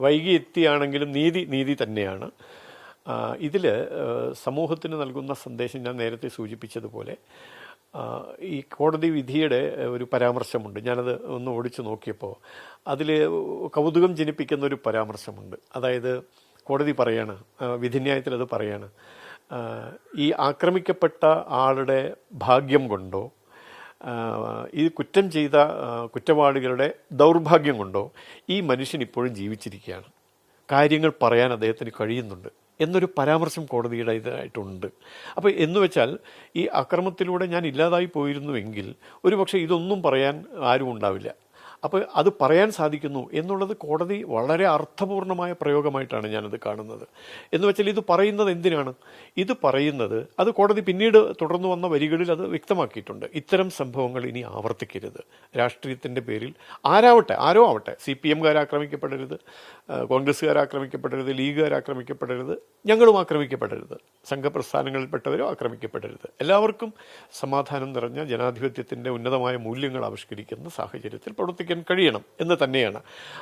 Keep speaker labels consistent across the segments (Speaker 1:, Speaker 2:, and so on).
Speaker 1: വൈകി എത്തിയാണെങ്കിലും നീതി നീതി തന്നെയാണ്. ഇതിൽ സമൂഹത്തിന് നൽകുന്ന സന്ദേശം ഞാൻ നേരത്തെ സൂചിപ്പിച്ചതുപോലെ ഈ കോടതി വിധിയുടെ ഒരു പരാമർശമുണ്ട്. ഞാനത് ഒന്ന് ഓടിച്ചു നോക്കിയപ്പോൾ അതിൽ കൗതുകം ജനിപ്പിക്കുന്ന ഒരു പരാമർശമുണ്ട്. അതായത് കോടതി പറയാണ്, വിധിന്യായത്തിൽ അത് പറയാണ്, ഈ ആക്രമിക്കപ്പെട്ട ആളുടെ ഭാഗ്യം കൊണ്ടോ ഈ കുറ്റം ചെയ്ത കുറ്റവാളികളുടെ ദൗർഭാഗ്യം കൊണ്ടോ ഈ മനുഷ്യൻ ഇപ്പോഴും ജീവിച്ചിരിക്കുകയാണ്, കാര്യങ്ങൾ പറയാൻ അദ്ദേഹത്തിന് കഴിയുന്നുണ്ട് എന്നൊരു പരാമർശം കോടതിയുടെ ഇതായിട്ടുണ്ട്. അപ്പോൾ എന്ന് വെച്ചാൽ ഈ അക്രമത്തിലൂടെ ഞാൻ ഇല്ലാതായി പോയിരുന്നുവെങ്കിൽ ഒരുപക്ഷെ ഇതൊന്നും പറയാൻ ആരും ഉണ്ടാവില്ല. അപ്പോൾ അത് പറയാൻ സാധിക്കുന്നു എന്നുള്ളത് കോടതി വളരെ അർത്ഥപൂർണമായ പ്രയോഗമായിട്ടാണ് ഞാനത് കാണുന്നത്. എന്ന് വെച്ചാൽ ഇത് പറയുന്നത് എന്തിനാണ്? ഇത് പറയുന്നത് അത് കോടതി പിന്നീട് തുടർന്നു വന്ന വരികളിൽ അത് വ്യക്തമാക്കിയിട്ടുണ്ട്. ഇത്തരം സംഭവങ്ങൾ ഇനി ആവർത്തിക്കരുത്. രാഷ്ട്രീയത്തിൻ്റെ പേരിൽ ആരോ ആവട്ടെ, CPM-കാർ ആക്രമിക്കപ്പെടരുത്, കോൺഗ്രസ്സുകാർ ആക്രമിക്കപ്പെടരുത്, ലീഗുകാർ ആക്രമിക്കപ്പെടരുത്, ഞങ്ങളും ആക്രമിക്കപ്പെടരുത്, സംഘപ്രസ്ഥാനങ്ങളിൽപ്പെട്ടവരോ ആക്രമിക്കപ്പെടരുത്. എല്ലാവർക്കും സമാധാനം നിറഞ്ഞ ജനാധിപത്യത്തിൻ്റെ ഉന്നതമായ മൂല്യങ്ങൾ ആവിഷ്കരിക്കുന്ന സാഹചര്യത്തിൽ പ്രവർത്തിക്കാൻ കഴിയണം എന്ന് തന്നെയാണ്.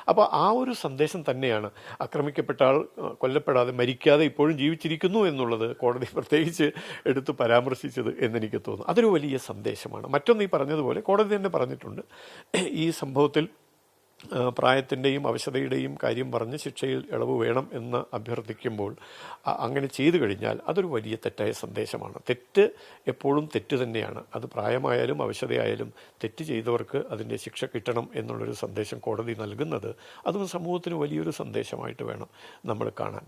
Speaker 1: അപ്പോൾ ആ ഒരു സന്ദേശം തന്നെയാണ് ആക്രമിക്കപ്പെട്ട ആൾ കൊല്ലപ്പെടാതെ മരിക്കാതെ ഇപ്പോഴും ജീവിച്ചിരിക്കുന്നു എന്നുള്ളത് കോടതി പ്രത്യേകിച്ച് എടുത്ത് പരാമർശിച്ചത് എന്നെനിക്ക് തോന്നുന്നു. അതൊരു വലിയ സന്ദേശമാണ്. മറ്റൊന്ന് ഈ പറഞ്ഞതുപോലെ കോടതി തന്നെ പറഞ്ഞിട്ടുണ്ട്, ഈ സംഭവത്തിൽ പ്രായത്തിൻ്റെയും അവശതയുടെയും കാര്യം പറഞ്ഞ് ശിക്ഷയിൽ ഇളവ് വേണം എന്ന് അഭ്യർത്ഥിക്കുമ്പോൾ അങ്ങനെ ചെയ്തു കഴിഞ്ഞാൽ അതൊരു വലിയ തെറ്റായ സന്ദേശമാണ്. തെറ്റ് എപ്പോഴും തെറ്റ് തന്നെയാണ്. അത് പ്രായമായാലും അവശതയായാലും തെറ്റ് ചെയ്തവർക്ക് അതിൻ്റെ ശിക്ഷ കിട്ടണം എന്നുള്ളൊരു സന്ദേശം കോടതി നൽകുന്നത് അതും സമൂഹത്തിന് വലിയൊരു സന്ദേശമായിട്ട് വേണം നമ്മൾ കാണാൻ.